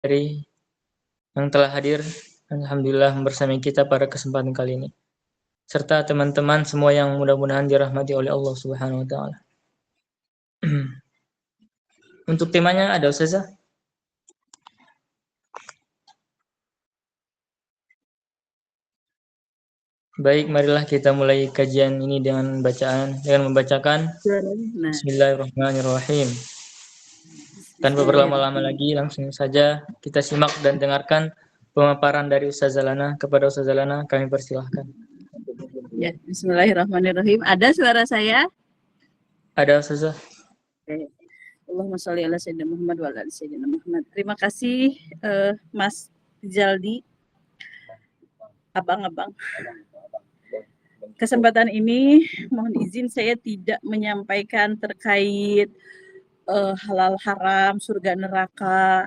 dari yang telah hadir, alhamdulillah bersama kita pada kesempatan kali ini. Serta teman-teman semua yang mudah-mudahan dirahmati oleh Allah Subhanahu wa taala. Untuk temanya ada Ustazah? Baik, marilah kita mulai kajian ini dengan membacakan Bismillahirrahmanirrahim. Tanpa berlama-lama lagi, langsung saja kita simak dan dengarkan pemaparan dari Ustazah Lana. Kepada Ustazah Lana, kami persilahkan. Ya, Bismillahirrahmanirrahim. Ada suara saya? Ada Ustazah. Oke. Allahumma sholli ala sayyidina Muhammad wa ala ali sayyidina Muhammad. Terima kasih Mas Jaldi. Abang-abang. Kesempatan ini mohon izin saya tidak menyampaikan terkait halal haram, surga neraka,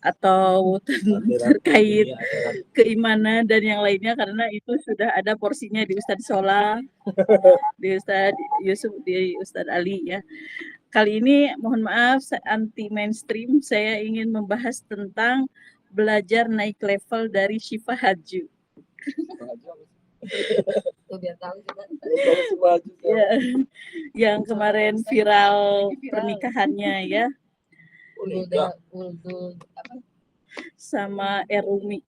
atau terkait keimanan dan yang lainnya, karena itu sudah ada porsinya di Ustadz Sola, di Ustadz Yusuf, di Ustadz Ali ya. Kali ini mohon maaf anti mainstream, saya ingin membahas tentang belajar naik level dari Syifa Haju. Ya, yang kemarin viral pernikahannya ya sama Erumi.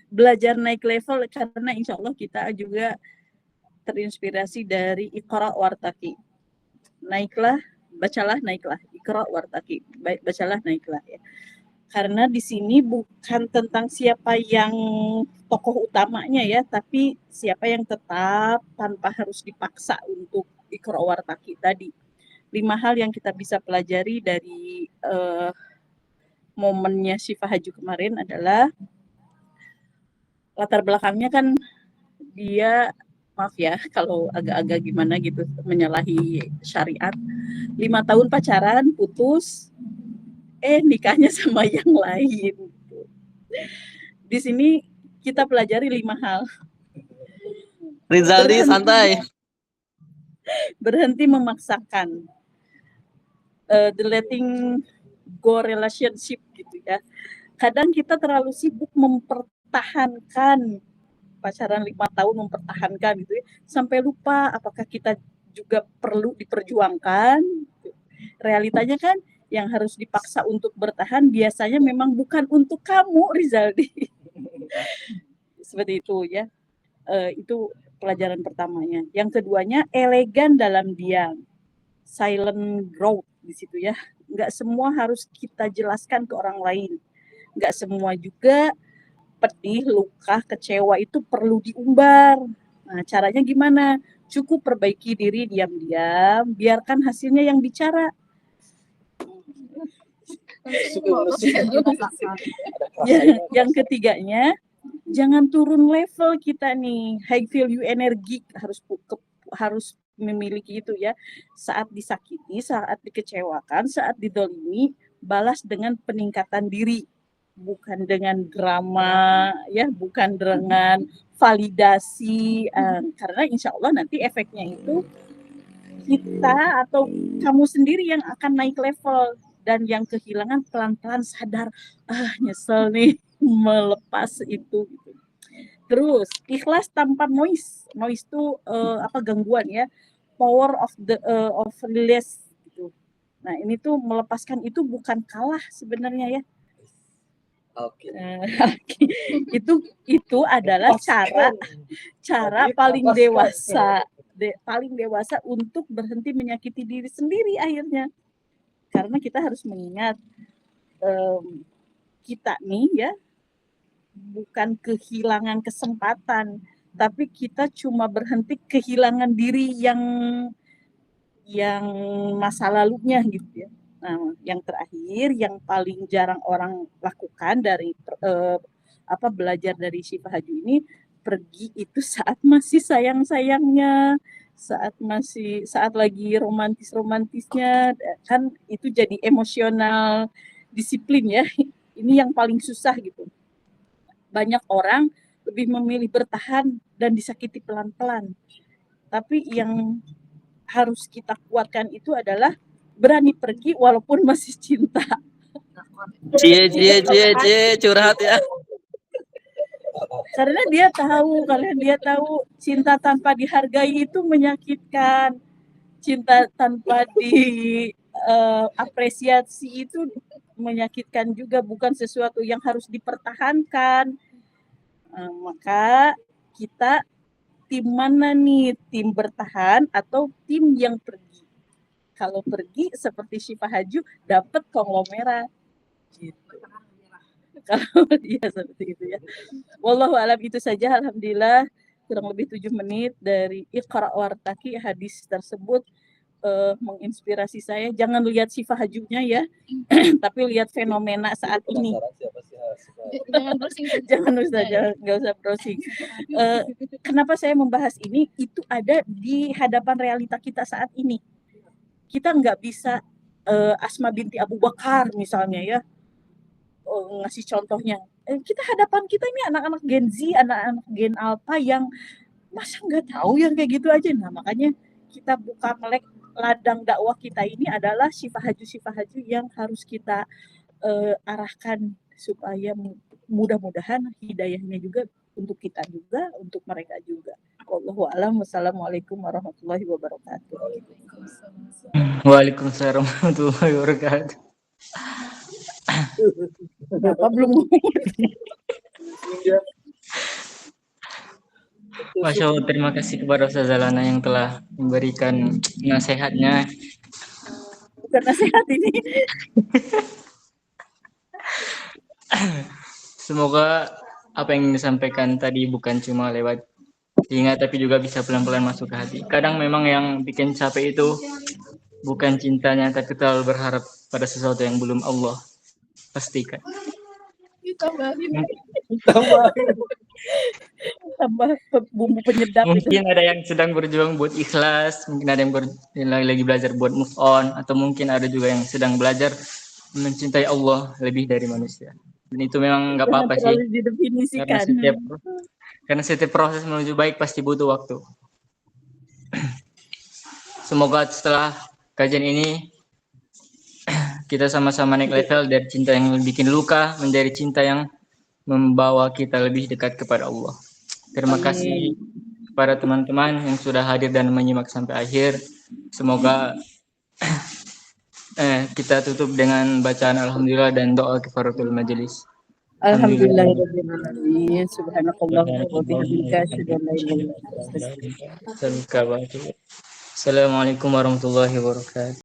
Belajar naik level karena insya Allah kita juga terinspirasi dari Iqra Wartaqi. Naiklah, bacalah, naiklah. Iqra Wartaqi, bacalah, naiklah ya. Karena di sini bukan tentang siapa yang tokoh utamanya ya, tapi siapa yang tetap tanpa harus dipaksa untuk Iqra Wartaqi tadi. 5 hal yang kita bisa pelajari dari momennya Syifa Haju kemarin adalah latar belakangnya kan dia, maaf ya kalau agak-agak gimana gitu, menyalahi syariat. 5 tahun pacaran, putus, nikahnya sama yang lain. Di sini kita pelajari 5 hal. Rizaldi santai. Berhenti memaksakan. The letting go relationship gitu ya. Kadang kita terlalu sibuk mempertahankan pacaran 5 tahun, mempertahankan gitu ya, sampai lupa apakah kita juga perlu diperjuangkan. Realitanya kan yang harus dipaksa untuk bertahan biasanya memang bukan untuk kamu, Rizaldi. Seperti itu ya. Itu pelajaran pertamanya. Yang keduanya, elegan dalam diam. Silent growth di situ ya. Nggak semua harus kita jelaskan ke orang lain. Nggak semua juga pedih, luka, kecewa itu perlu diumbar. Nah, caranya gimana? Cukup perbaiki diri diam-diam, biarkan hasilnya yang bicara. Yang ketiganya, jangan turun level kita nih. High value energi harus memiliki itu ya. Saat disakiti, saat dikecewakan, saat didolimi, balas dengan peningkatan diri, bukan dengan drama ya, bukan dengan validasi, karena insya Allah nanti efeknya itu kita atau kamu sendiri yang akan naik level, dan yang kehilangan pelan-pelan sadar, nyesel nih melepas itu gitu. Terus ikhlas tanpa noise itu gangguan ya, power of release gitu. Nah ini tuh melepaskan itu bukan kalah sebenarnya ya. Oke. Itu adalah cara paling dewasa untuk berhenti menyakiti diri sendiri akhirnya. Karena kita harus mengingat kita nih ya bukan kehilangan kesempatan, tapi kita cuma berhenti kehilangan diri yang masa lalunya gitu ya. Nah, yang terakhir yang paling jarang orang lakukan dari belajar dari Syifa Haju ini, pergi itu saat masih sayang-sayangnya, saat lagi romantis-romantisnya, kan itu jadi emosional disiplin ya. Ini yang paling susah gitu. Banyak orang lebih memilih bertahan dan disakiti pelan-pelan. Tapi yang harus kita kuatkan itu adalah berani pergi walaupun masih cinta. Cie, curhat ya. Karena dia tahu cinta tanpa dihargai itu menyakitkan. Cinta tanpa apresiasi itu menyakitkan juga, bukan sesuatu yang harus dipertahankan. Maka kita tim mana nih? Tim bertahan atau tim yang pergi? Kalau pergi seperti Syifa Haju dapat konglomerat. Gitu. Kalau dia seperti itu ya. Wallahu alam, itu saja. Alhamdulillah kurang lebih 7 menit dari Iqra Wartaki. Hadis tersebut menginspirasi saya. Jangan lihat Syifa Hajunya ya, tapi lihat fenomena saat ini. Jangan browsing. Jangan Ustaz, nggak usah browsing. Kenapa saya membahas ini? Itu ada di hadapan realita kita saat ini. Kita nggak bisa Asma binti Abu Bakar misalnya ya, ngasih contohnya. Kita hadapan kita ini anak-anak Gen Z, anak-anak Gen Alpha yang masa nggak tahu yang kayak gitu aja. Nah makanya kita buka melek ladang dakwah kita ini adalah Syifa Haju yang harus kita arahkan supaya mudah-mudahan hidayahnya juga untuk kita juga, untuk mereka juga. Wallahu a'lam. Wassalamualaikum warahmatullahi wabarakatuh. Waalaikumsalam warahmatullahi wabarakatuh. Kenapa belum? Masya Allah, terima kasih kepada Ustaz Zalana yang telah memberikan nasihatnya. Bukan nasihat ini. Semoga apa yang disampaikan tadi bukan cuma lewat telinga tapi juga bisa pelan-pelan masuk ke hati. Kadang memang yang bikin capek itu bukan cintanya, tapi terlalu berharap pada sesuatu yang belum Allah pastikan. Tambah bumbu penyedap. Mungkin ada yang sedang berjuang buat ikhlas, mungkin ada yang lagi belajar buat move on, atau mungkin ada juga yang sedang belajar mencintai Allah lebih dari manusia. Dan itu memang nggak apa-apa sih, karena setiap proses menuju baik pasti butuh waktu. Semoga setelah kajian ini kita sama-sama naik level dari cinta yang bikin luka menjadi cinta yang membawa kita lebih dekat kepada Allah. Terima kasih kepada teman-teman yang sudah hadir dan menyimak sampai akhir. Semoga kita tutup dengan bacaan alhamdulillah dan doa kifaratul majelis. Alhamdulillahirabbil subhanakallahumma wa bihamdika asyhadu an la ilaha illa anta astaghfiruka wa atubu ilaik. Assalamualaikum warahmatullahi wabarakatuh.